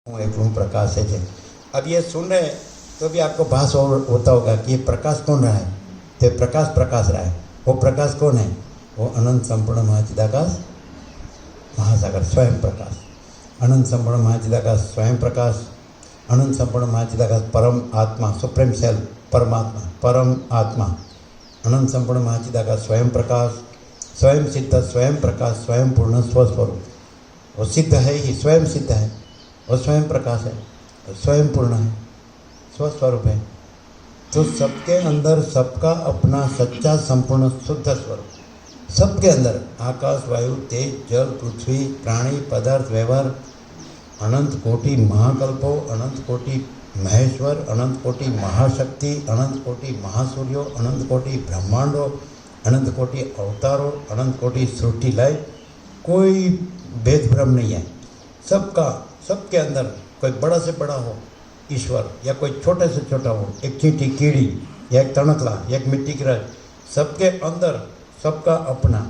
હું એકલું પ્રકાશ છે। अब ये सुन रहे तो भी आपको भास होता होगा कि ये प्रकाश कौन रहा है, तो प्रकाश प्रकाश रहा है। वो प्रकाश कौन है? वो अनंत संपूर्ण महाचिदाकाश महासागर स्वयं प्रकाश, अनंत संपूर्ण महाचिदाकाश स्वयं प्रकाश, अनंत संपूर्ण महाचिदाकाश परम आत्मा सुप्रीम सेल्फ परमात्मा परम आत्मा, अनंत संपूर्ण महाचिदाकाश स्वयं प्रकाश, स्वयं सिद्ध स्वयं प्रकाश स्वयं पूर्ण स्वस्वरूप। वो सिद्ध है ही, स्वयं सिद्ध है, वो स्वयं प्रकाश है, स्वयं पूर्ण है, स्वस्वरूप है। तो सबके अंदर सबका अपना सच्चा संपूर्ण शुद्ध स्वरूप, सबके अंदर आकाश वायु तेज जल पृथ्वी प्राणी पदार्थ व्यवहार, अनंत कोटि महाकल्पों, अनंत कोटि महेश्वर, अनंत कोटि महाशक्ति, अनंत कोटि महासूर्यों, अनंत कोटि ब्रह्मांडों, अनंत कोटि अवतारों, अनंत कोटि सृष्टि लय, कोई भेद भ्रम नहीं है। सबका सबके अंदर कोई बड़ा से बड़ा हो ईश्वर या कोई छोटे से छोटा हो, एक चींटी कीड़ी या एक तणकला या एक मिट्टी की रज, सबके अंदर सबका अपना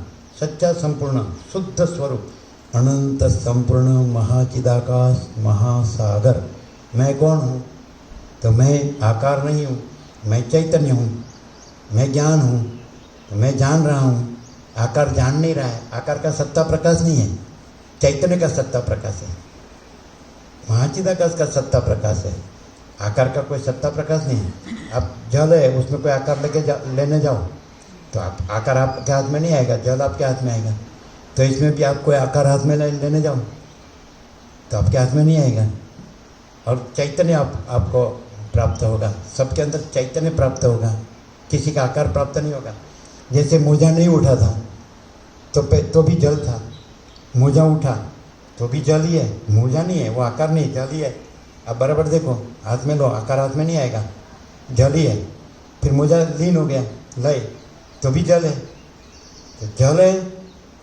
सच्चा संपूर्ण शुद्ध स्वरूप अनंत संपूर्ण महाचिदाकाश महासागर। मैं कौन हूँ? तो मैं आकार नहीं हूँ, मैं चैतन्य हूँ, मैं ज्ञान हूँ, तो मैं जान रहा हूँ। आकार जान नहीं रहा है, आकार का सत्ता प्रकाश नहीं है, चैतन्य का सत्ता प्रकाश है, महाचिदाकाश का सत्ता प्रकाश है, आकार का कोई सत्ता प्रकाश नहीं है। आप जल है उसमें कोई आकार लेने जाओ तो आप आकार आपके हाथ में नहीं आएगा, जल आपके हाथ में आएगा। तो इसमें भी आप कोई आकार हाथ में लेने जाओ तो आपके हाथ में नहीं आएगा। और चैतन्य आपको प्राप्त होगा, सबके अंदर चैतन्य प्राप्त होगा, किसी का आकार प्राप्त नहीं होगा। जैसे मोजा नहीं उठा था तो भी जल था, मोजा उठा तो भी जल ही है, मोजा नहीं है, वो आकार नहीं, जल ही है। अब बराबर देखो, हाथ में लो, आकार हाथ में नहीं आएगा, जल ही है। फिर मोजा लीन हो गया लय तो भी जल है, तो जल है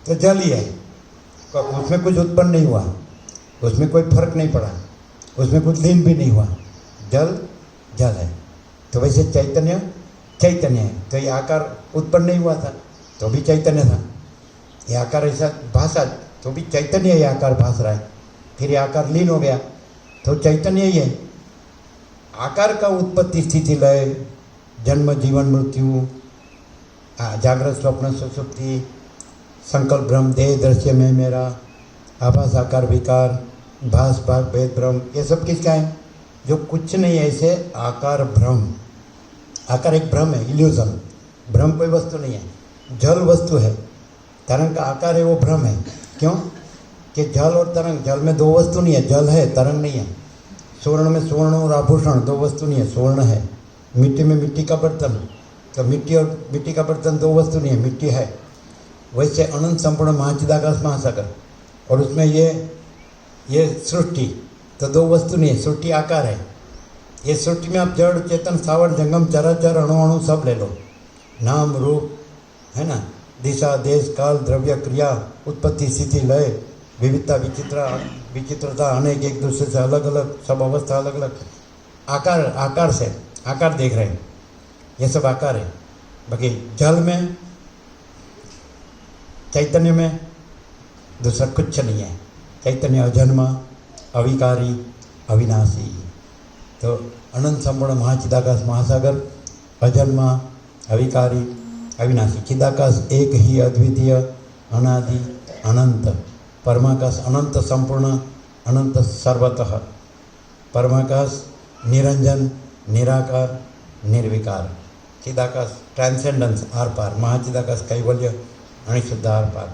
तो जल ही है, उसमें कुछ उत्पन्न नहीं हुआ, उसमें कोई फर्क नहीं पड़ा, उसमें कुछ लीन भी नहीं हुआ, जल जल है। तो वैसे चैतन्य चैतन्य है। तो ये आकार उत्पन्न नहीं हुआ था तो भी चैतन्य था, ये आकार ऐसा भाषा तो भी चैतन्य ये आकार भास रहा है। फिर ये आकार लीन हो गया तो चैतन्य ही है। आकार का उत्पत्ति स्थिति लय जन्म जीवन मृत्यु जागृत स्वप्न सुषुप्ति संकल्प भ्रम देह दृश्य में मेरा आभास आकार विकार भास भाग भेद भ्रम, ये सब किसका है? जो कुछ नहीं है ऐसे आकार भ्रम। आकार एक भ्रम है, इल्यूजन। भ्रम कोई वस्तु नहीं है, जल वस्तु है, तरंग का आकार है वो भ्रम है। क्यों? कि जल और तरंग, जल में दो वस्तु नहीं है, जल है तरंग नहीं है। स्वर्ण में स्वर्ण और आभूषण दो वस्तु नहीं है, स्वर्ण है। मिट्टी में मिट्टी का बर्तन, तो मिट्टी और मिट्टी का बर्तन दो वस्तु नहीं है, मिट्टी है। वैसे अनंत संपूर्ण महाचिदाकाश महासागर और उसमें ये सृष्टि तो दो वस्तु नहीं है, सृष्टि आकार है। ये सृष्टि में आप जड़ चेतन स्थावर जंगम चराचर अणु अणु सब ले लो, नाम रूप है ना, दिशा देश काल द्रव्य क्रिया उत्पत्ति स्थिति लय विविधता विचित्रता अनेक, एक दूसरे से अलग अलग, सब अवस्था अलग अलग। आकार से आकार देख रहे हैं, ये सब आकार है। बाकी जल में चैतन्य में दूसरा कुछ नहीं है। चैतन्य अजन्मा अविकारी अविनाशी। तो अनंत संपूर्ण महाचिदाकाश महासागर अजन्मा अविकारी अविनाशी। चिदाकाश एक ही अद्वितीय अनादि अनंत परमाकाश अनंत संपूर्ण अनंत सर्वतः परमाकाश निरंजन निराकार निर्विकार। चिदाकाश ट्रांसेंडेंस आर पार, महाचिदाकाश कैवल्य आणि शुद्ध आर पार।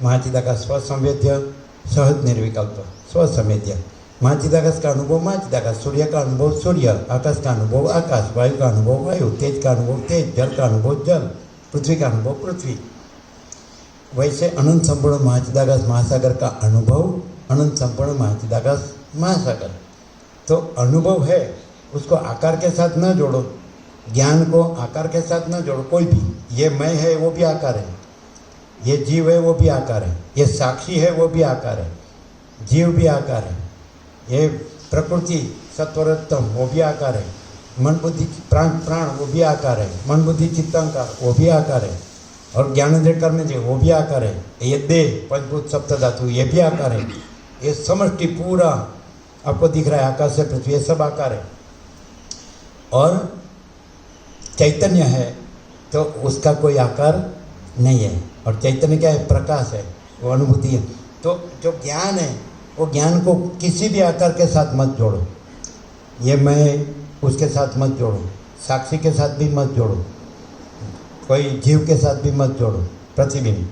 महाचिदाकाश स्वसंवेद्य सहज निर्विकल्प स्वसंवेद्य। महाचिदाकाश का अनुभव महाचिदाकाश, सूर्य का अनुभव सूर्य, आकाश का अनुभव आकाश, वायु का अनुभव वायु, तेज का अनुभव तेज, जल का अनुभव जल, पृथ्वी का अनुभव पृथ्वी। वैसे अनंत संपूर्ण महाचिदाकाश महासागर का अनुभव अनंत संपूर्ण महाचिदाकाश महासागर। तो अनुभव है, उसको आकार के साथ न जोड़ो, ज्ञान को आकार के साथ न जोड़ो। कोई भी, ये मैं है वो भी आकार है, ये जीव है वो भी आकार है, ये साक्षी है वो भी आकार है, जीव भी आकार है, ये प्रकृति सत्वरत्तम वो भी आकार है, मन बुद्धि प्राण वो भी आकार है, मन बुद्धि चित्तांकार वो भी आकार है, और ज्ञानेंद्रिय कर्मेंद्रिय वो भी आकार है, ये देह पंचभूत सप्त धातु ये भी आकार है। ये समष्टि पूरा आपको दिख रहा है आकाश से पृथ्वी, ये सब आकार है। और चैतन्य है तो उसका कोई आकार नहीं है। और चैतन्य क्या है? प्रकाश है, वो अनुभूति है। तो जो ज्ञान है वो ज्ञान को किसी भी आकार के साथ मत जोड़ो। ये मैं उसके साथ मत जोड़ो, साक्षी के साथ भी मत जोड़ो, कोई जीव के साथ भी मत जोड़ो। प्रतिबिंब,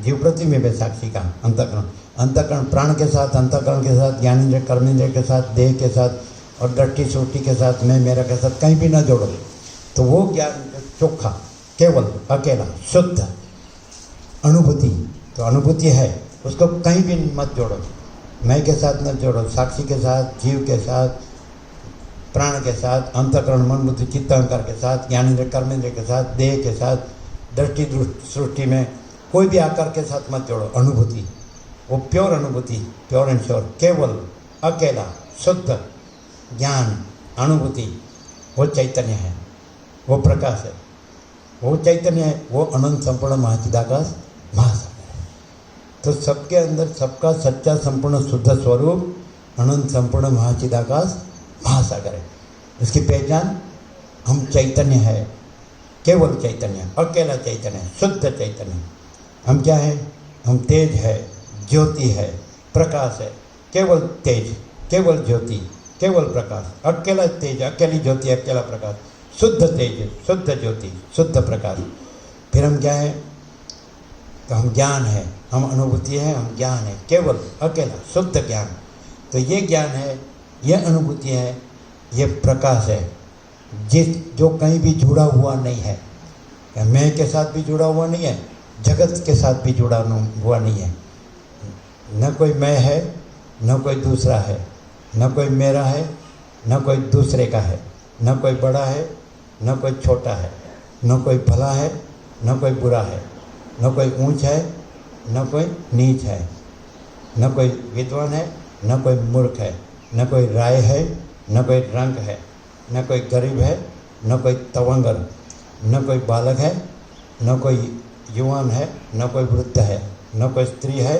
जीव प्रतिबिंब है साक्षी का। अंतःकरण, अंतःकरण प्राण के साथ, अंतःकरण के साथ, ज्ञानेंद्रिय कर्मेंद्रिय के साथ, देह के साथ और दृष्टि श्रुति के साथ, मैं मेरा के साथ कहीं भी ना जोड़ो। तो वो ज्ञान चोखा, केवल, अकेला, शुद्ध अनुभूति। तो अनुभूति है, उसको कहीं भी मत जोड़ो। मैं के साथ मत जोड़ो, साक्षी के साथ, जीव के साथ, प्राण के साथ, अंतःकरण मन बुद्धि चित्त अहंकार के साथ, ज्ञानेंद्रिय कर्मेंद्रिय के साथ, देह के साथ, दृष्टि सृष्टि में कोई भी आकार के साथ मत जोड़ो। अनुभूति, वो प्योर अनुभूति, प्योर एंड श्योर, केवल, अकेला, शुद्ध ज्ञान अनुभूति, वो चैतन्य है, वो प्रकाश है, वो चैतन्य है, वो अनंत संपूर्ण महाचिदाकाश महासागर है। तो सबके अंदर सबका सच्चा संपूर्ण शुद्ध स्वरूप अनंत संपूर्ण महाचिदाकाश महासागर है। इसकी पहचान हम चैतन्य है, केवल चैतन्य, अकेला चैतन्य, शुद्ध चैतन्य। हम क्या है? हम तेज है, ज्योति है, प्रकाश है, केवल तेज, केवल ज्योति, केवल प्रकाश, अकेला तेज, अकेली ज्योति, अकेला प्रकाश, शुद्ध तेज, शुद्ध ज्योति, शुद्ध प्रकाश। फिर हम क्या है? तो हम ज्ञान है, हम अनुभूति है, हम ज्ञान है, केवल, अकेला, शुद्ध ज्ञान। तो ये ज्ञान है, ये अनुभूति है, ये प्रकाश है, जो कहीं भी जुड़ा हुआ नहीं है। मैं के साथ भी जुड़ा हुआ नहीं है, जगत के साथ भी जुड़ा हुआ नहीं है। न कोई मैं है, न कोई दूसरा है, न कोई मेरा है, न कोई दूसरे का है, न कोई बड़ा है, न कोई छोटा है, न कोई भला है, न कोई बुरा है, न कोई ऊंच है, न कोई नीच है, न कोई विद्वान है, न कोई मूर्ख है, न कोई राय है, न कोई रंग है, न कोई गरीब है, न कोई तवंगर, न कोई बालक है, न कोई युवान है, न कोई वृद्ध है, न कोई स्त्री है,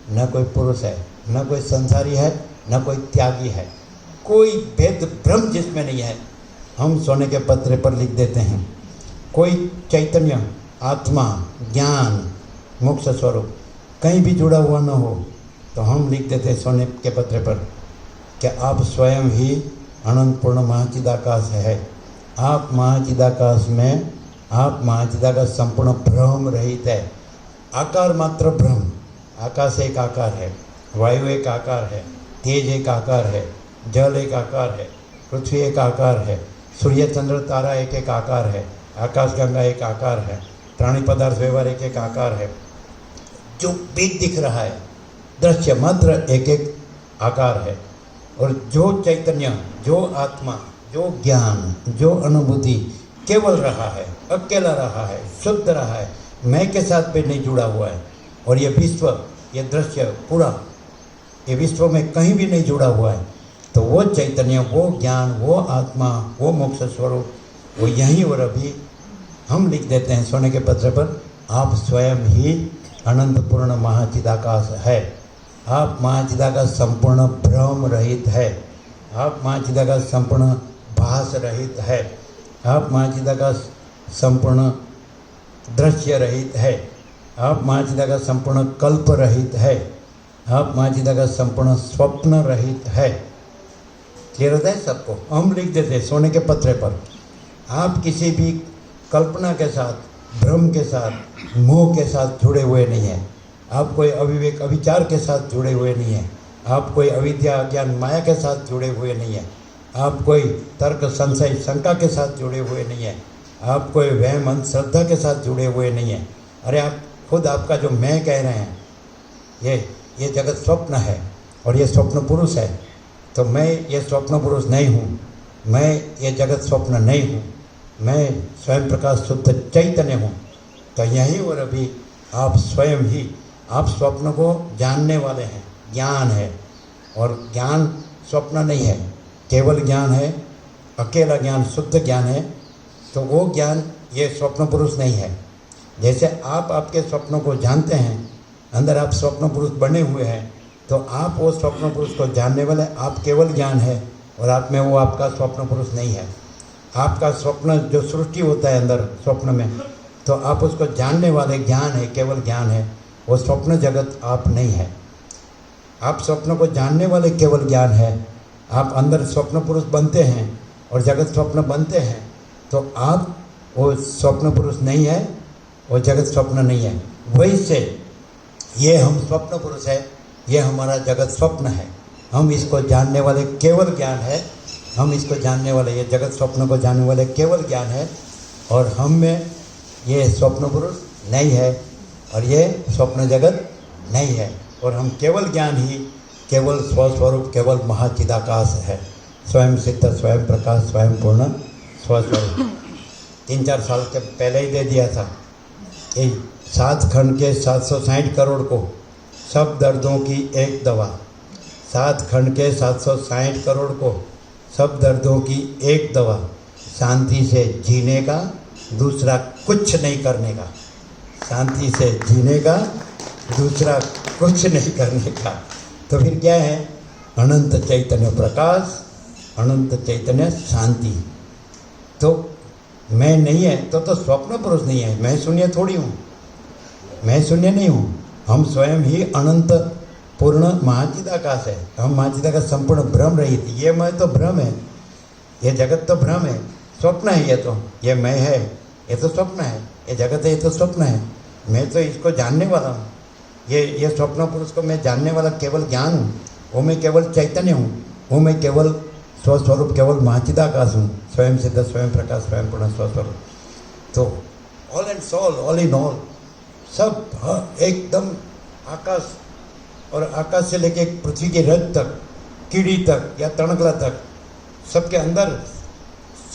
न कोई पुरुष है, न कोई संसारी है, न कोई त्यागी है। कोई भेद भ्रम जिसमें नहीं है। हम सोने के पत्रे पर लिख देते हैं, कोई चैतन्य, आत्मा, ज्ञान, मोक्ष स्वरूप कहीं भी जुड़ा हुआ न हो तो हम लिख देते हैं सोने के पत्रे पर कि आप स्वयं ही अनंत पूर्ण महाचिदाकाश है। आप महाचिदाकाश में, आप महाचिदाकाश संपूर्ण भ्रम रहित है। आकार मात्र भ्रम। आकाश एक आकार है, वायु एक आकार है, तेज एक आकार है, जल एक आकार है, पृथ्वी एक आकार है, सूर्य चंद्र तारा एक एक आकार है, आकाश गंगा एक आकार है, प्राणी पदार्थ व्यवहार एक एक आकार है। जो भी दिख रहा है दृश्य मात्र एक एक आकार है। और जो चैतन्य, जो आत्मा, जो ज्ञान, जो अनुभूति केवल रहा है, अकेला रहा है, शुद्ध रहा है, मैं के साथ भी नहीं जुड़ा हुआ है। और ये विश्व, ये दृश्य पूरा, ये विश्व में कहीं भी नहीं जुड़ा हुआ है। तो वो चैतन्य, वो ज्ञान, वो आत्मा, वो मोक्ष स्वरूप, वो यहीं और अभी हम लिख देते हैं सोने के पत्र पर, आप स्वयं ही अनंत पूर्ण महाचिदाकाश है। आप महाचिदाकाश संपूर्ण भ्रम रहित है। आप महाचिदाकाश संपूर्ण भास रहित है। आप महाचिदाकाश संपूर्ण दृश्य रहित है। आप महाचिदाकाश संपूर्ण कल्प रहित है। आप महाचिदाकाश संपूर्ण स्वप्न रहित है। क्लियर होता है सबको? हम लिख देते हैं सोने के पत्रे पर। आप किसी भी कल्पना के साथ, भ्रम के साथ, मोह के साथ जुड़े हुए नहीं हैं। आप कोई अविवेक, अविचार के साथ जुड़े हुए नहीं हैं। आप कोई अविद्या, ज्ञान, माया के साथ जुड़े हुए नहीं हैं। आप कोई तर्क, संशय, शंका के साथ जुड़े हुए नहीं हैं। आप कोई वहम, अंधश्रद्धा के साथ जुड़े हुए नहीं हैं। अरे आप खुद, आपका जो मैं कह रहे हैं, ये जगत स्वप्न है और ये स्वप्न पुरुष है। तो मैं ये स्वप्न पुरुष नहीं हूँ, मैं ये जगत स्वप्न नहीं हूँ, मैं स्वयं प्रकाश शुद्ध चैतन्य हूँ। तो यहीं और अभी आप स्वयं ही, आप स्वप्न को जानने वाले हैं। ज्ञान है, और ज्ञान स्वप्न नहीं है, केवल ज्ञान है, अकेला ज्ञान, शुद्ध ज्ञान है। तो वो ज्ञान ये स्वप्न पुरुष नहीं है। जैसे आप आपके स्वप्नों को जानते हैं, अंदर आप स्वप्न पुरुष बने हुए हैं, तो आप वो स्वप्न पुरुष को जानने वाले, आप केवल ज्ञान है और आप में वो आपका स्वप्न पुरुष नहीं है। आपका स्वप्न जो सृष्टि होता है अंदर स्वप्न में, तो आप उसको जानने वाले ज्ञान है, केवल ज्ञान है। वो स्वप्न जगत आप नहीं है। आप स्वप्न को जानने वाले केवल ज्ञान है। आप अंदर स्वप्न पुरुष बनते हैं और जगत स्वप्न बनते हैं, तो आप वो स्वप्न पुरुष नहीं है, वो जगत स्वप्न नहीं है। वही से ये हम स्वप्न पुरुष है, ये हमारा जगत स्वप्न है। हम इसको जानने वाले केवल ज्ञान है। हम इसको जानने वाले, ये जगत स्वप्न को जानने वाले केवल ज्ञान है, और हम में ये स्वप्न पुरुष नहीं है और ये स्वप्न जगत नहीं है। और हम केवल ज्ञान ही, केवल स्वस्वरूप, केवल महाचिदाकाश है। स्वयं सिद्ध, स्वयं प्रकाश, स्वयं पूर्ण स्वस्वरूप। 3-4 साल के पहले ही दे दिया था कि 7 खंड के 760 करोड़ को सब दर्दों की एक दवा। 7 खंड के 760 करोड़ को सब दर्दों की एक दवा। शांति से जीने का, दूसरा कुछ नहीं करने का। शांति से जीने का, दूसरा कुछ नहीं करने का। तो फिर क्या है? अनंत चैतन्य प्रकाश, अनंत चैतन्य शांति। तो मैं नहीं है तो स्वप्न पुरुष नहीं है। मैं शून्य थोड़ी हूँ, मैं शून्य नहीं हूँ। हम स्वयं ही अनंत पूर्ण महाचिदाकाश है। हम महाचिदाकाश संपूर्ण भ्रम रहित। ये मैं तो भ्रम है, ये जगत तो भ्रम है, स्वप्न है। ये मैं है, ये तो स्वप्न है। ये जगत है, ये तो स्वप्न है। मैं तो इसको जानने वाला हूँ। ये स्वप्न पुरुष को मैं जानने वाला केवल ज्ञान हूँ। वो मैं केवल चैतन्य हूँ। वो मैं केवल स्वस्वरूप, केवल महाचिदाकाश हूँ। स्वयं सिद्ध, स्वयं प्रकाश, स्वयं पूर्ण स्वस्वरूप। तो all and soul, all in all, सब एकदम आकाश, और आकाश से लेके पृथ्वी की रज तक, कीड़ी तक या तणकला तक, सबके अंदर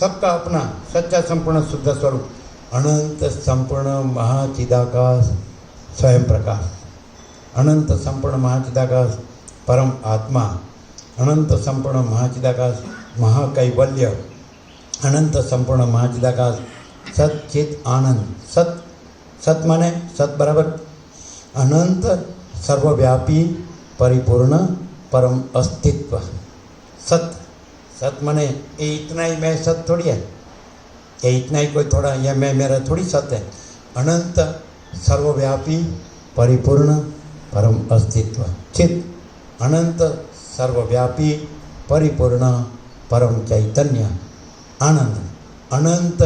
सबका अपना सच्चा संपूर्ण शुद्ध स्वरूप, अनंत संपूर्ण महाचिदाकाश स्वयं प्रकाश, अनंत संपूर्ण महाचिदाकाश परम आत्मा, अनंत संपूर्ण महाचिदाकाश महाकैवल्य, अनंत संपूर्ण महाचिदाकाश सत चित आनंद। सत माने सत बराबर अनंत सर्वव्यापी परिपूर्ण परम अस्तित्व। सत माने ये इतना ही मैं सत थोड़ी है, ये इतना ही कोई थोड़ा या मैं मेरा थोड़ी सत है। अनंत सर्वव्यापी परिपूर्ण परम अस्तित्व चित, अनंत सर्वव्यापी परिपूर्ण परम चैतन्य आनंद, अनंत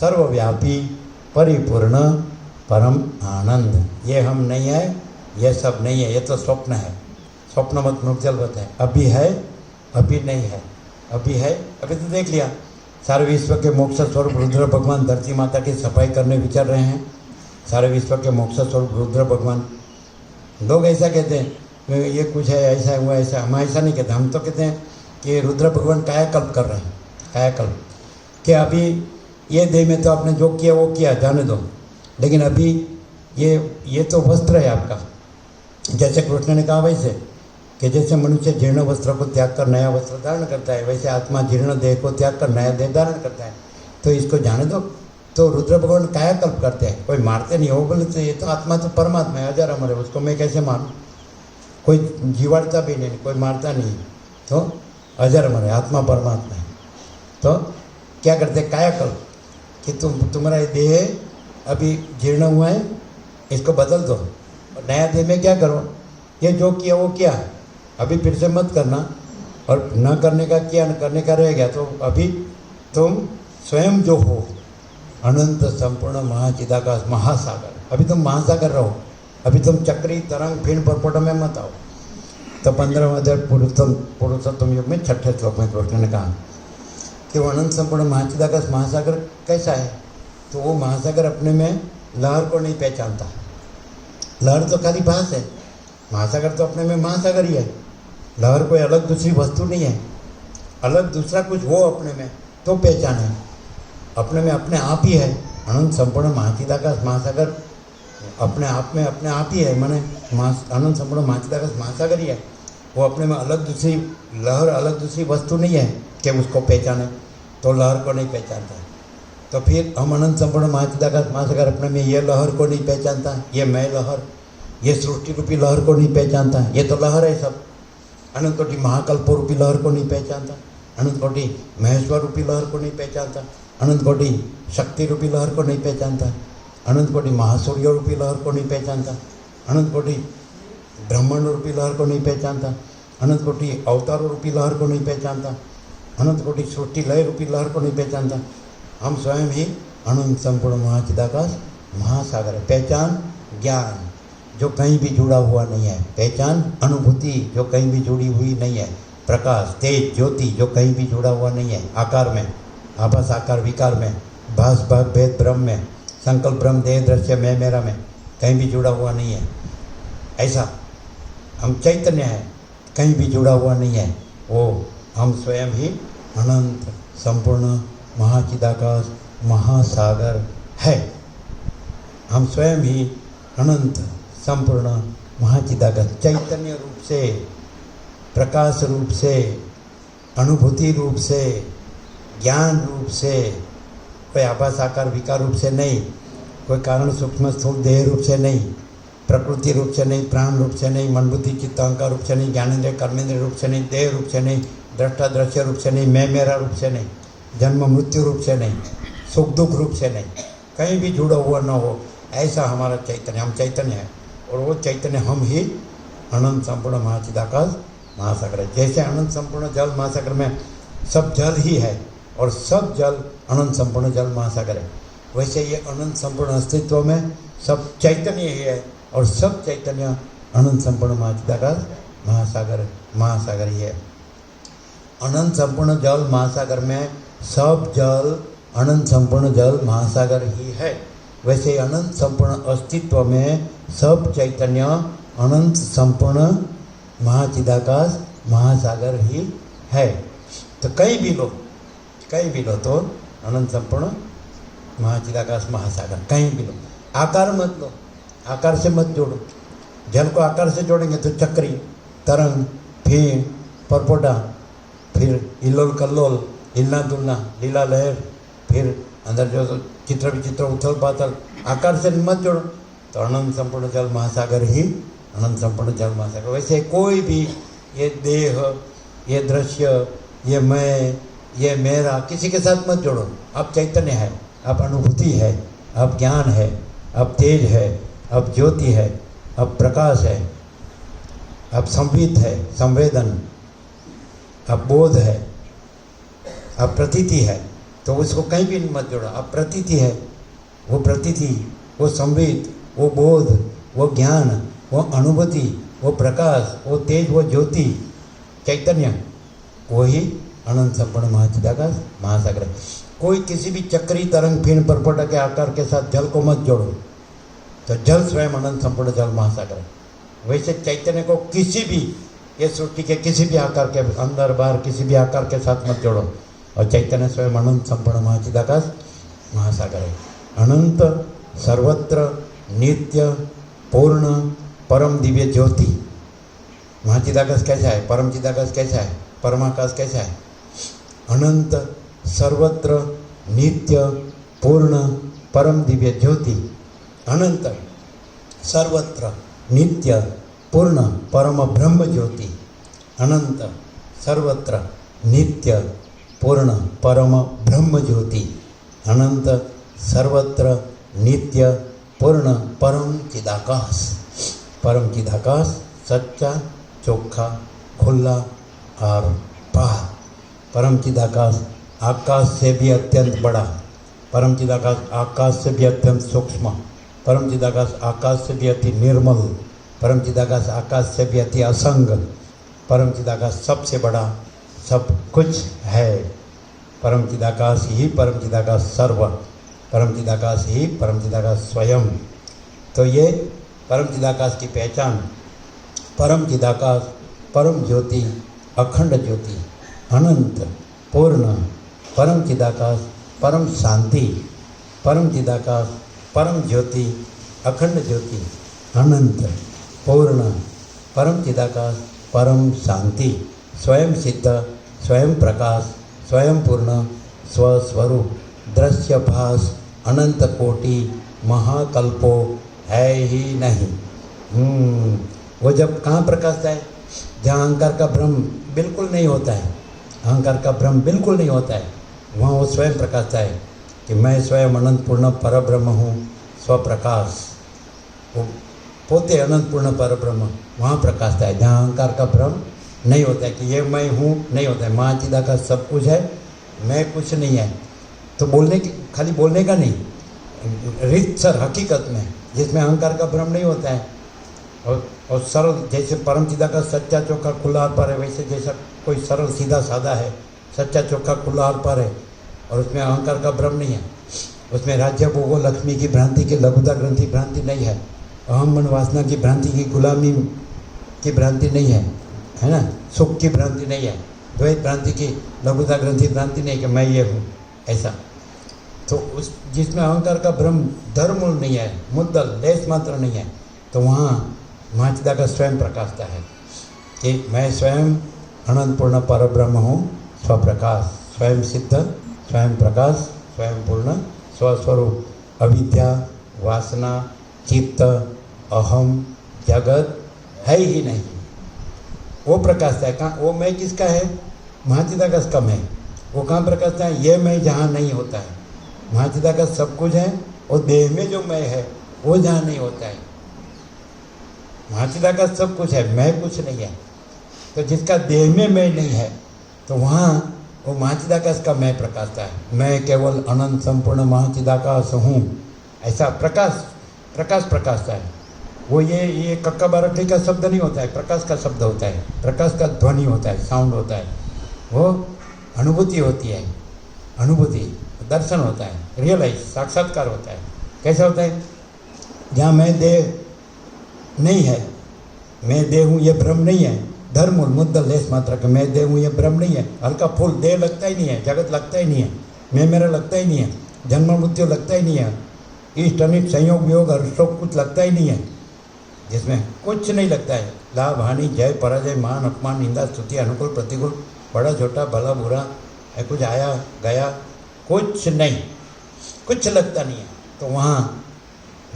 सर्वव्यापी परिपूर्ण परम आनंद। ये हम नहीं है, ये सब नहीं है, ये तो स्वप्न है। स्वप्न मत मुक्जलवत है। अभी है, अभी नहीं है, अभी है, अभी तो देख लिया। सारे विश्व के मोक्ष स्वरूप रुद्र भगवान धरती माता की सफाई करने विचर रहे हैं। सारे विश्व के मोक्ष स्वरूप रुद्र भगवान। लोग ऐसा कहते हैं ये कुछ है, ऐसा हुआ, ऐसा। हम ऐसा नहीं कहते। हम तो कहते हैं कि रुद्र भगवान कायाकल्प कर रहे हैं। कायाकल्प कि अभी ये देह में तो आपने जो किया वो किया, जाने दो, लेकिन अभी ये तो वस्त्र है आपका। जैसे कृष्ण ने कहा वैसे कि जैसे मनुष्य जीर्ण वस्त्र को त्याग कर नया वस्त्र धारण करता है, वैसे आत्मा जीर्ण देह को त्याग कर नया देह धारण करता है। तो इसको जाने दो। तो रुद्र भगवान कायाकल्प करते हैं, कोई मारते नहीं हो। बोले तो ये तो आत्मा तो परमात्मा है, अजर अमर है, उसको मैं कैसे मारूँ? कोई जीवाड़ता भी नहीं, कोई मारता नहीं, तो अजर अमर है, आत्मा परमात्मा है। तो क्या करते? कायाकल्प कि तुम्हारा ये देह अभी जीर्ण हुआ है, इसको बदल दो और नया देह में क्या करो? ये जो किया वो किया, अभी फिर से मत करना। और न करने का किया, न करने का रह गया। तो अभी तुम स्वयं जो हो अनंत संपूर्ण महाचिदाकाश महासागर, अभी तुम महासागर रहो। अभी तुम चक्री तरंग फिर परपट में मत आओ। तो 15वें अध्याय पुरुषोत्तम युग में 6ठे श्लोक में कृष्ण ने कहा कि वो अनंत संपूर्ण महाचिदाकाश महासागर कैसा है? तो वो महासागर अपने में लहर को नहीं पहचानता। लहर तो खाली भास है, महासागर तो अपने में महासागर ही है। लहर कोई अलग दूसरी वस्तु नहीं है, अलग दूसरा कुछ हो अपने में तो पहचान है। अपने में अपने आप ही है। अनंत संपूर्ण महाचिदाकाश महासागर अपने आप में अपने आप ही है। माने अनंत संपूर्ण महाचिदाकाश महासागर ही है। वो अपने में अलग दूसरी लहर, अलग दूसरी वस्तु नहीं है कि उसको पहचाने। तो लहर को नहीं पहचानता। तो फिर हम अनंत संपूर्ण महाचिदाकाश महासागर अपने में ये लहर को नहीं पहचानता, ये मैं लहर। ये सृष्टि रूपी लहर को नहीं पहचानता, ये तो लहर है सब। अनंत कोटि महाकल्प रूपी लहर को नहीं पहचानता, अनंत कोटि महेश्वर रूपी लहर को नहीं पहचानता, अनंत कोटि शक्ति रूपी लहर को नहीं पहचानता, अनंत कोटि महासूर्य रूपी लहर को नहीं पहचानता, अनंत कोटि ब्रह्मांड रूपी लहर को नहीं पहचानता, अनंत कोटि अवतार रूपी लहर को नहीं पहचानता, अनंत कोटि सृष्टि लय रूपी लहर को नहीं पहचानता। हम स्वयं ही अनंत संपूर्ण महाचिदाकाश महासागर है। पहचान ज्ञान जो कहीं भी जुड़ा हुआ नहीं है, पहचान अनुभूति जो कहीं भी जुड़ी हुई नहीं है, प्रकाश तेज ज्योति जो कहीं भी जुड़ा हुआ नहीं है, आकार में आभास आकार विकार में, भास भाग भेद ब्रह्म में, संकल्प ब्रह्म देह दृश्य मैं मेरा में कहीं भी जुड़ा हुआ नहीं है। ऐसा हम चैतन्य है, कहीं भी जुड़ा हुआ नहीं है, वो हम स्वयं ही अनंत संपूर्ण महाचिदाकाश महासागर है। हम स्वयं ही अनंत संपूर्ण महाचिदाकाश चैतन्य रूप से, प्रकाश रूप से, अनुभूति रूप से, ज्ञान रूप से, कोई आभास आकार विकार रूप से नहीं, कोई कारण सूक्ष्म स्थूल देह रूप से नहीं, प्रकृति रूप से नहीं, प्राण रूप से नहीं, मन बुद्धि चित्त अहंकार रूप से नहीं, ज्ञानेंद्रिय कर्मेंद्रिय रूप से नहीं, देह रूप से नहीं, दृष्टा दृश्य रूप से नहीं, मैं मेरा रूप से नहीं, जन्म मृत्यु रूप से नहीं, सुख दुख रूप से नहीं, कहीं भी जुड़ा हुआ न हो, ऐसा हमारा चैतन्य, हम चैतन्य है। और वो चैतन्य हम ही अनंत संपूर्ण महाचिदाकाश महासागर है। जैसे अनंत संपूर्ण जल महासागर में सब जल ही है और सब जल अनंत संपूर्ण जल महासागर है, वैसे ये अनंत संपूर्ण अस्तित्व में सब चैतन्य ही है और सब चैतन्य अनंत संपूर्ण महाचिदाकाश महासागर ही है। अनंत संपूर्ण जल महासागर में सब जल अनंत संपूर्ण जल महासागर ही है, वैसे अनंत संपूर्ण अस्तित्व में सब चैतन्य अनंत संपूर्ण महाचिदाकाश महासागर ही है। तो कहीं भी लो तो अनंत संपूर्ण महाचिदाकाश महासागर, कहीं भी लो। आकार मत लो, आकार से मत जोड़ो। जल को आकार से जोड़ेंगे तो चक्री, तरंग, फीण, परपोटा, फिर इल्लोल कल्लोल, हिलना डुलना, लीला लहर, फिर अंदर जो चित्र विचित्र उथल पाथल, आकार से मत जोड़ो तो अनंत संपूर्ण जल महासागर ही अनंत संपूर्ण जल महासागर। वैसे कोई भी ये देह, ये दृश्य, ये मैं, ये मेरा, किसी के साथ मत जोड़ो। आप चैतन्य है, आप अनुभूति है, आप ज्ञान है, आप तेज है, आप ज्योति है, आप प्रकाश है, आप संवित है, संवेदन, आप बोध है, आप प्रतीति है। तो उसको कहीं भी मत जोड़ो। आप प्रतीति है, वो प्रतीति, वो संवित, वो बोध, वो ज्ञान, वो अनुभूति, वो प्रकाश, वो तेज, वो ज्योति, चैतन्य, वही अनंत संपूर्ण महाचिदाकाश महासागर। कोई किसी भी चक्री तरंग फीण परपट के आकार के साथ जल को मत जोड़ो तो जल स्वयं अनंत संपूर्ण जल महासागर। वैसे चैतन्य को किसी भी ये सृष्टि के किसी भी आकार के अंदर बाहर किसी भी आकार के साथ मत जोड़ो और चैतन्य स्वयं अनंत संपूर्ण महाचिदाकाश महासागर है। अनंत सर्वत्र नित्य पूर्ण परम दिव्य ज्योति। महाचिदाकाश कैसा है, परम चिदाकाश कैसा है, परमाकाश कैसा है? अनंत सर्वत्र नित्य पूर्ण परम दिव्य ज्योति। अनंत सर्वत्र नित्य पूर्ण परम ब्रह्म ज्योति। अनंत सर्वत्र नित्य पूर्ण परम ब्रह्म ज्योति। अनंत सर्वत्र नित्य पूर्ण परम चिदाकाश। परम चिदाकाश सच्चा, चोखा, खुला और पार। परम चिदाकाश आकाश से भी अत्यंत बड़ा, परम चिदाकाश आकाश से भी अत्यंत सूक्ष्म, परम चिदाकाश आकाश से भी अति निर्मल, परम चिदाकाश आकाश से भी अति असंग, परम चिदाकाश सबसे बड़ा सब कुछ है। परम चिदाकाश ही परम चिदाकाश सर्व, परम चिदाकाश ही परम चिदाकाश स्वयं। तो ये परम चिदाकाश की पहचान, परम चिदाकाश परम ज्योति, अखंड ज्योति, अनंत पूर्ण परम चिदाकाश परम शांति, परम चिदाकाश परम ज्योति, अखंड ज्योति, अनंत पूर्ण परम चिदाकाश परम शांति, स्वयं सिद्ध, स्वयं प्रकाश, स्वयं पूर्ण, स्वस्वरूप, दृश्य भास, अनंत कोटि, महाकल्पो है ही नहीं। वो जब कहाँ प्रकाशता है? जहाँ अहंकार का भ्रम बिल्कुल नहीं होता है, अहंकार का भ्रम बिल्कुल नहीं होता है, वहाँ वो स्वयं प्रकाशता है कि मैं स्वयं अनंत पूर्ण परब्रह्म हूँ, स्वप्रकाश। वो पोते अनंत पूर्ण परब्रह्म वहाँ प्रकाशता है, जहाँ अहंकार का भ्रम नहीं होता है कि ये मैं हूँ, नहीं होता है। माँ चिदा का सब कुछ है, मैं कुछ नहीं है। तो बोलने की, खाली बोलने का नहीं, रीतसर हकीकत में जिसमें अहंकार का भ्रम नहीं होता है और सरल, जैसे परम चिदा का सच्चा चोखा खुला आर पार है, वैसे जैसा कोई सरल सीधा सादा है, सच्चा चोखा खुला आर पार है और उसमें अहंकार का भ्रम नहीं है, उसमें राज्य भोगो लक्ष्मी की भ्रांति की लघुता ग्रंथि भ्रांति नहीं है, अहम मन वासना की भ्रांति की गुलामी की भ्रांति नहीं है ना, सुख की भ्रांति नहीं है, द्वैत भ्रांति की लघुता ग्रंथि भ्रांति नहीं कि मैं ये हूँ ऐसा। तो उस जिसमें अहंकार का भ्रम धर्मूल नहीं है, मुद्दल लेस मात्र नहीं है, तो वहाँ महाचिदा का स्वयं प्रकाशता है कि मैं स्वयं अनंत पूर्ण परब्रह्म हूँ, स्वप्रकाश, स्वयं सिद्ध, स्वयं प्रकाश, स्वयं पूर्ण, स्वस्वरूप। अविद्या, वासना, चित्त, अहम, जगत है ही नहीं, वो प्रकाशता है। कहाँ वो मैं किसका है? महाचिदा का कम है। वो कहाँ प्रकाशता है? ये मैं जहाँ नहीं होता है। महाचिदा का सब कुछ है और देह में जो मैं है वो जहाँ नहीं होता है। महाचिदा का सब कुछ है, मैं कुछ नहीं है। तो जिसका देह में मैं नहीं है तो वहाँ वो महाचिदाकाश का मैं प्रकाशता है। मैं केवल अनंत संपूर्ण महाचिदाकाश हूँ, ऐसा प्रकाश प्रकाशता है। वो ये कक्का बारकड़ी का शब्द नहीं होता है, प्रकाश का शब्द होता है, प्रकाश का ध्वनि होता है, साउंड होता है। वो अनुभूति होती है, अनुभूति, दर्शन होता है, रियलाइज, साक्षात्कार होता है। कैसा होता है? जहाँ मैं देह नहीं है, मैं देह हूँ ये भ्रम नहीं है, धर्मूल मुद्दल लेस मात्रा का मैं देह हूँ ये भ्रम नहीं है। हल्का फूल देह लगता ही नहीं है, जगत लगता ही नहीं है, मैं मेरा लगता ही नहीं है, जन्म मृत्यु लगता ही नहीं है, इष्ट अनिष्ट संयोग वियोग हर्षोक कुछ लगता ही नहीं है, जिसमें कुछ नहीं लगता है। लाभ हानि, जय पराजय, मान अपमान, निंदा स्तुति, अनुकूल प्रतिकूल, बड़ा छोटा, भला बुरा, कुछ आया गया, कुछ नहीं, कुछ लगता नहीं है। तो वहाँ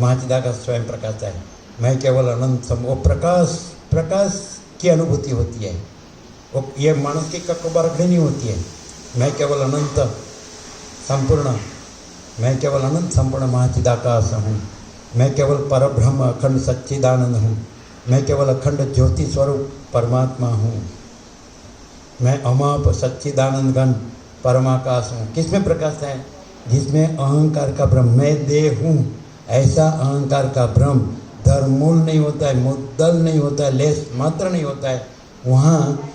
महाचिदा का स्वयं प्रकाश है। मैं केवल अनंत वो प्रकाश की अनुभूति होती है। वो ये मानव की कक्कोबारकड़ी नहीं होती है। मैं केवल अनंत संपूर्ण, मैं केवल अनंत संपूर्ण महाचिदाकाश हूँ। मैं केवल परब्रह्म अखंड सच्चिदानंद हूँ। मैं केवल अखंड ज्योति स्वरूप परमात्मा हूँ। मैं अमाप सच्चिदानंद घन परमाकाश हूँ। किसमें प्रकाश है? जिसमें अहंकार का भ्रम, मैं देह हूँ, ऐसा अहंकार का भ्रम धर्मूल नहीं होता है, मुद्दल नहीं होता है, लेस मात्र नहीं होता है। वहाँ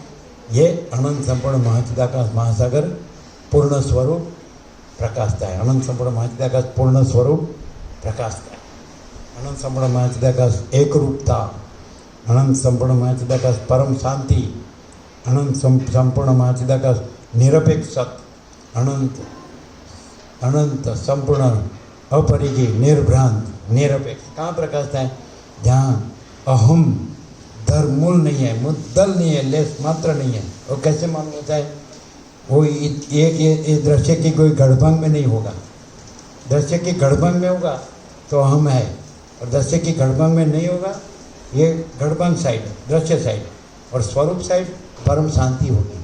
ये अनंत संपूर्ण महाचिदाकाश महासागर पूर्ण स्वरूप प्रकाशता है। अनंत संपूर्ण महाचिदाकाश पूर्ण स्वरूप प्रकाशता है। अनंत संपूर्ण महाचिदाकाश एक रूपता, अनंत संपूर्ण महाचिदाकाश परम शांति, अनंत संपूर्ण महाचिदाकाश निरपेक्ष सत्य, अनंत संपूर्ण अपरिगी निर्भ्रांत निरपेक्ष। कहाँ प्रकाशता है? जहाँ अहम धर्मूल नहीं है, मुद्दल नहीं है, लेस मात्र नहीं है। और कैसे मालूम होता है? वो ये दृश्य की कोई गढ़भंग में नहीं होगा। दृश्य की गढ़भंग में होगा तो अहम है, और दृश्य की गढ़भंग में नहीं होगा, ये गढ़भंग साइड, दृश्य साइड, और स्वरूप साइड परम शांति होगी,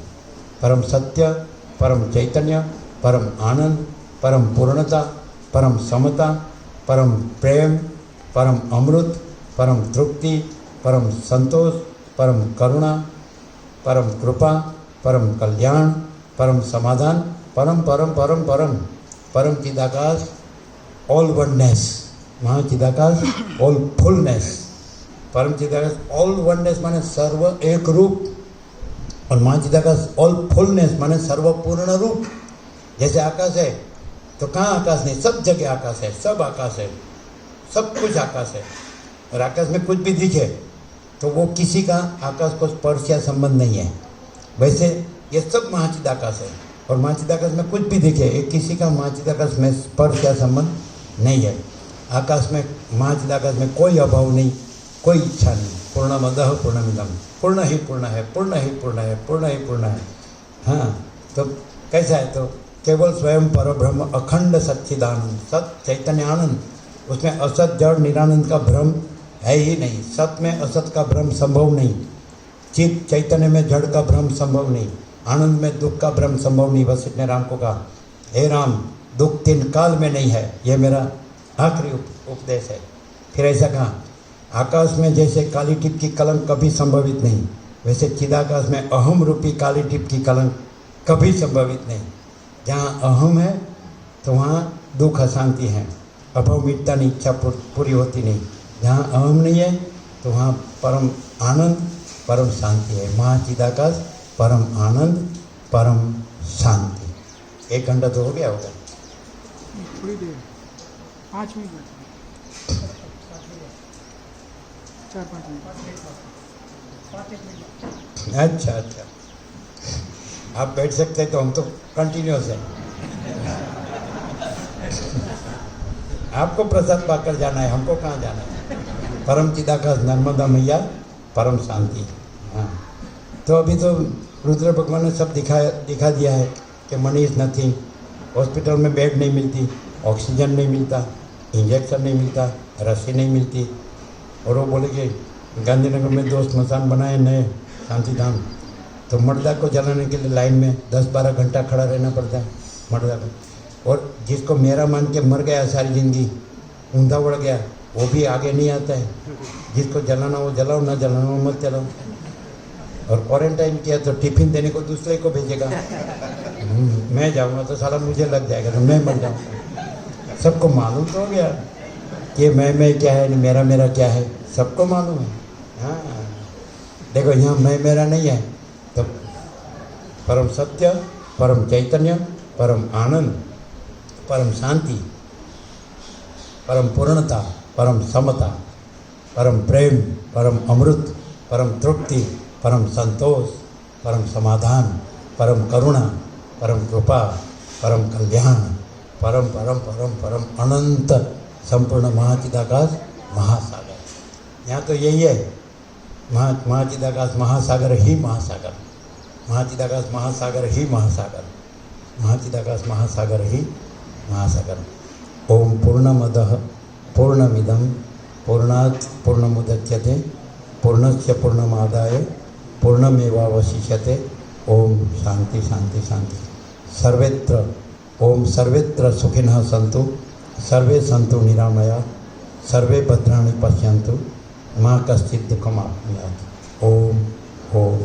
परम सत्य, परम चैतन्य, परम आनंद, परम पूर्णता, परम समता, परम प्रेम, परम अमृत, परम तृप्ति, परम संतोष, परम करुणा, परम कृपा, परम कल्याण, परम समाधान, परम परम परम परम परम चिदाकाश, ऑल वननेस, महाचिदाकाश ऑल फुलनेस। परम चिदाकाश ऑल वननेस माने सर्व एक रूप, और महाचिदाकाश ऑल फुलनेस माने सर्वपूर्ण रूप। जैसे आकाश है तो कहाँ आकाश नहीं, सब जगह आकाश है, सब आकाश है, सब कुछ आकाश है। और आकाश में कुछ भी दिखे तो वो किसी का आकाश को स्पर्श या संबंध नहीं है। वैसे ये सब महाचिदाकाश है, और महाचिदाकाश में कुछ भी दिखे ये किसी का महाचिदाकाश में स्पर्श या संबंध नहीं है। आकाश में, महाचिदाकाश में कोई अभाव नहीं, कोई इच्छा नहीं। पूर्णमदः पूर्णमिदं, पूर्ण ही पूर्ण है, पूर्ण ही पूर्ण है, पूर्ण ही पूर्ण है। हाँ, तो कैसा है? तो केवल स्वयं परब्रह्म अखंड सच्चिदानंद, सत चैतन्य आनंद, उसमें असत जड़ निरानंद का भ्रम है ही नहीं। सत में असत का भ्रम संभव नहीं, चित चैतन्य में जड़ का भ्रम संभव नहीं, आनंद में दुख का भ्रम संभव नहीं। वशिष्ठ ने राम को कहा, हे राम, दुख 3 काल में नहीं है, ये मेरा आखिरी उपदेश है। फिर ऐसा कहा, आकाश में जैसे काली टिप की कलंक कभी संभवित नहीं, वैसे चिदाकाश में अहम रूपी काली टिप की कलंक कभी संभवित नहीं। जहाँ अहम है तो वहाँ दुख अशांति है, अभाव मिटता नहीं, इच्छा पूरी होती नहीं। जहाँ अहम नहीं है तो वहाँ परम आनंद, परम शांति है। महाचिदाकाश, परम आनंद, परम शांति। 1 घंटा तो हो गया होगा, थोड़ी देर, 5 मिनट, 4-5 मिनट। अच्छा, आप बैठ सकते हैं तो हम तो कंटिन्यूस है। आपको प्रसाद पाकर जाना है, हमको कहाँ जाना है। परम चिदाकाश नर्मदा मैया, परम शांति। हाँ, तो अभी तो रुद्र भगवान ने सब दिखा दिया है कि मनी इज नथिंग। हॉस्पिटल में बेड नहीं मिलती, ऑक्सीजन नहीं मिलता, इंजेक्शन नहीं मिलता, रस्सी नहीं मिलती। और वो बोले कि गांधीनगर में 2 स्मशान बनाए नए शांति धाम, तो मर्दा को जलाने के लिए लाइन में 10-12 घंटा खड़ा रहना पड़ता है मर्दा को। और जिसको मेरा मान के मर गया सारी ज़िंदगी, ऊंधा उड़ गया, वो भी आगे नहीं आता है। जिसको जलाना वो जलाओ, ना जलाना वो मत जलाओ। और क्वारंटाइन किया तो टिफिन देने को दूसरे को भेजेगा। मैं जाऊँगा तो साला मुझे लग जाएगा, तो मैं मर जाऊँगा। सबको मालूम तो हो गया कि मैं क्या है, मेरा क्या है, सबको मालूम है। हाँ, देखो यहाँ मैं मेरा नहीं है, तो परम सत्य, परम चैतन्य, परम आनंद, परम शांति, परम पूर्णता, परम समता, परम प्रेम, परम अमृत, परम तृप्ति, परम संतोष, परम समाधान, परम करुणा, परम कृपा, परम कल्याण, परम परम परम परम अनंत संपूर्ण महाचिदाकाश महासागर। यहाँ तो यही है, महाचिदाकाश महासागर ही महासागर, महाचिदाकाश महासागर ही महासागर, महाचिदाकाश महासागर ही महासागर। ओम पूर्णमदः पूर्णमिदं पूर्णात् पूर्णमुदच्यते पूर्णस्य पूर्णमादाय पूर्णमेवावशिष्यते। ओम शांति शांति शांति। सर्वत्र ओम सर्वत्र सुखिनः सन्तु सर्वे सन्तु निरामया सर्वे भद्राणि पश्यन्तु मां कश्चित् दुःखमाप्नुयात्। ओम ओम।